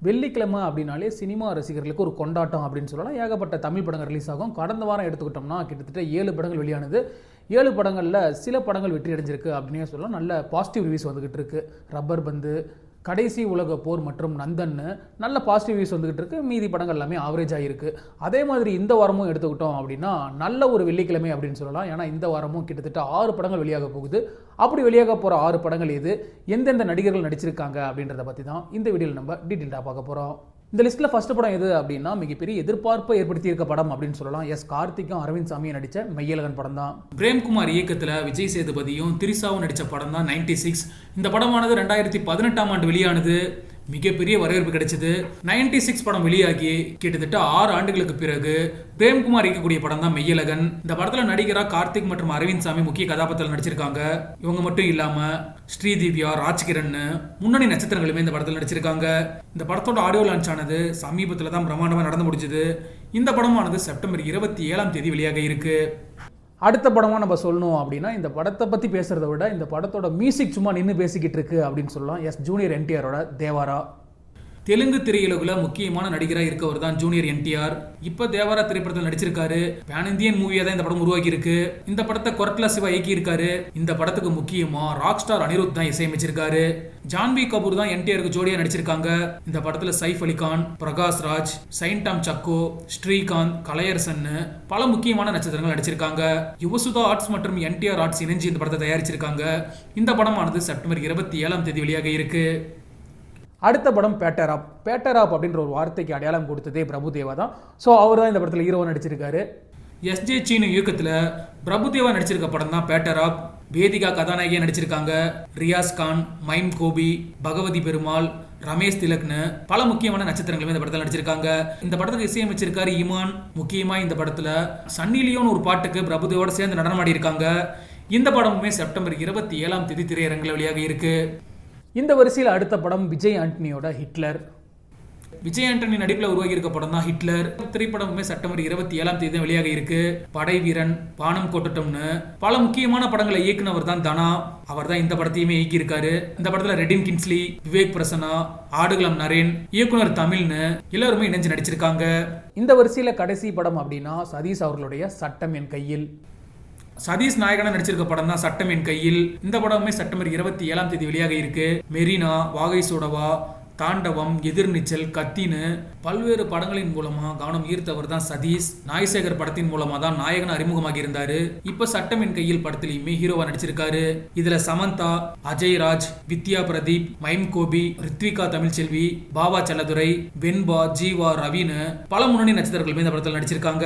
வெள்ளிக்கிழமை அப்படின்னாலே சினிமா ரசிகர்களுக்கு ஒரு கொண்டாட்டம் அப்படின்னு சொல்லலாம். ஏகப்பட்ட தமிழ் படங்கள் ரிலீஸ் ஆகும். கடந்த வாரம் எடுத்துக்கிட்டோம்னா கிட்டத்தட்ட 7 படங்கள் வெளியானது. 7 படங்களில் சில படங்கள் வெற்றி அடைஞ்சிருக்கு அப்படின்னே சொல்லலாம். நல்ல பாசிட்டிவ் ரிவ்யூஸ் வந்துகிட்டு இருக்கு. ரப்பர் பந்து, கடைசி உலக போர் மற்றும் நந்தன்னு நல்ல பாசிட்டிவ் ரிவ்யூஸ் வந்துகிட்டு இருக்கு. மீதி படங்கள் எல்லாமே ஆவரேஜ் ஆகிருக்கு. அதே மாதிரி இந்த வாரமும் எடுத்துக்கிட்டோம் அப்படின்னா நல்ல ஒரு வெள்ளிக்கிழமை அப்படின்னு சொல்லலாம். ஏன்னா இந்த வாரமும் கிட்டத்தட்ட 6 படங்கள் வெளியாக போகுது. அப்படி வெளியாக போகிற 6 படங்கள் எது, எந்தெந்த நடிகர்கள் நடிச்சிருக்காங்க அப்படின்றத பற்றி தான் இந்த வீடியோவில் நம்ம டீட்டெயிலாக பார்க்க போகிறோம். இந்த லிஸ்ட்டில் ஃபர்ஸ்ட் படம் எது அப்படின்னா மிகப்பெரிய எதிர்பார்ப்பை ஏற்படுத்தி இருக்க படம் அப்படின்னு சொல்லலாம். கார்த்திக்கும் அரவிந்த் சாமியும் நடித்த மெய்யழகன் படம் தான். பிரேம்குமார் இயக்கத்தில் விஜய் சேதுபதியும் திரிசாவும் நடித்த படம் தான் 96. இந்த படமானது 2018ஆம் ஆண்டு வெளியானது. மிகப்பெரிய வரவேற்பு கிடைச்சது. 96 படம் வெளியாகி கிட்டத்தட்ட 6 ஆண்டுகளுக்கு பிறகு பிரேம்குமார் இயக்கக்கூடிய படம் தான் மெய்யழகன். இந்த படத்தில் நடிகரா கார்த்திக் மற்றும் அரவிந்த் சாமி முக்கிய கதாபாத்திரத்தில் நடிச்சிருக்காங்க. இவங்க மட்டும் இல்லாம ஸ்ரீதிவ்யா, ராஜ்கிரண் முன்னணி நட்சத்திரங்களுமே இந்த படத்தில் நடிச்சிருக்காங்க. இந்த படத்தோட ஆடியோ லான்ச் ஆனது சமீபத்தில் தான் பிரம்மாண்டமாக நடந்து முடிஞ்சது. இந்த படமானது செப்டம்பர் 27ஆம் தேதி வெளியாக இருக்கு. அடுத்த படமாக நம்ம சொல்லணும் அப்படின்னா இந்த படத்தை பற்றி பேசுகிறத விட இந்த படத்தோட மியூசிக் சும்மா நின்று பேசிக்கிட்டு இருக்கு அப்படின்னு சொல்லலாம். ஜூனியர் என்டிஆரோட தேவாரா. தெலுங்கு திரையுலகில் முக்கியமான நடிகராக இருக்கவர் தான் ஜூனியர் என்டிஆர். இப்போ தேவாரா திரைப்படத்தில் நடிச்சிருக்காரு. பேன் இந்தியன் மூவியாக தான் இந்த படம் உருவாக்கி இருக்கு. இந்த படத்தை கொரட்லா சிவா இயக்கி இருக்காரு. இந்த படத்துக்கு முக்கியமா ராக் ஸ்டார் அனிருத் தான் இசையமைச்சிருக்காரு. ஜான்வி கபூர் தான் என்டிஆருக்கு ஜோடியா நடிச்சிருக்காங்க. இந்த படத்துல சைஃப் அலிகான், பிரகாஷ் ராஜ், சைன்டாம் சக்கோ, ஸ்ரீகாந்த், கலையரசன் பல முக்கியமான நட்சத்திரங்கள் நடிச்சிருக்காங்க. யுவசுதா ஆர்ட்ஸ் மற்றும் என்டிஆர் ஆர்ட்ஸ் இணைஞ்சு இந்த படத்தை தயாரிச்சிருக்காங்க. இந்த படமானது செப்டம்பர் 27ஆம் தேதி வெளியாக இருக்கு. அடுத்த படம் பேட்டராப். பேட்டராப் அப்படின்ற ஒரு வார்த்தைக்கு அடையாளம் கொடுத்ததே பிரபுதேவா தான். ஸோ அவர் தான் இந்த படத்தில் ஹீரோவா நடிச்சிருக்காரு. எஸ்ஜே சீனு இயக்கத்தில் பிரபுதேவா நடிச்சிருக்க படம் தான் பேட்டராப். வேதிகா கதாநாயகியா நடிச்சிருக்காங்க. ரியாஸ் கான், மைம் கோபி, பகவதி பெருமாள், ரமேஷ் திலக்னு பல முக்கியமான நட்சத்திரங்களுமே இந்த படத்தில் நடிச்சிருக்காங்க. இந்த படத்துக்கு இசையமைச்சிருக்காரு இமான். முக்கியமா இந்த படத்துல சன்னி லியோன் ஒரு பாட்டுக்கு பிரபுதேவோட சேர்ந்து நடனமாடி இருக்காங்க. இந்த படமுமே செப்டம்பர் 27ஆம் தேதி திரையரங்கில் வெளியாக இருக்கு. இந்த வரிசையில் அடுத்த படம் விஜய் ஆண்டனியோட ஹிட்லர். விஜய் ஆண்டனி நடிப்பில் உருவாகி இருக்க படம் தான் ஹிட்லர். திரைப்படமுமே செப்டம்பர் 27ஆம் தேதி வெளியாக இருக்கு. படை வீரன், பானம் கொட்டட்டம்னு பல முக்கியமான படங்களை இயக்குனவர் தான் தனா. அவர் தான் இந்த படத்தையுமே இயக்கி இருக்காரு. இந்த படத்துல ரெடின் கின்ஸ்லி, விவேக் பிரசன்னா, ஆடுகளம் நரேன், இயக்குனர் தமிழ்னு எல்லாருமே இணைஞ்சு நடிச்சிருக்காங்க. இந்த வரிசையில கடைசி படம் அப்படின்னா சதீஷ் அவர்களுடைய சட்டம் என் கையில். சதீஷ் நாயகனா நடிச்சிருக்க படம் தான் சட்டம் என் கையில். இந்த படமே செப்டம்பர் 27ஆம் தேதி வெளியாக இருக்கு. மெரினா, வாகை சோடவா, தாண்டவம், எதிர்நீச்சல், கத்தின்னு பல்வேறு படங்களின் மூலமா கவனம் ஈர்த்தவர் தான் சதீஷ். நாய்சேகர் படத்தின் மூலமா தான் நாயகன் அறிமுகமாகி இருந்தாரு. இப்ப சட்டம் என் கையில் படத்திலையுமே ஹீரோவா நடிச்சிருக்காரு. இதுல சமந்தா, அஜய் ராஜ், வித்யா பிரதீப், மைம் கோபி, ரித்விகா தமிழ்ச்செல்வி, பாவா செல்லதுரை, வெண்பா, ஜீவா, ரவின்னு பல முன்னணி நட்சத்திரங்களுமே இந்த படத்தில் நடிச்சிருக்காங்க.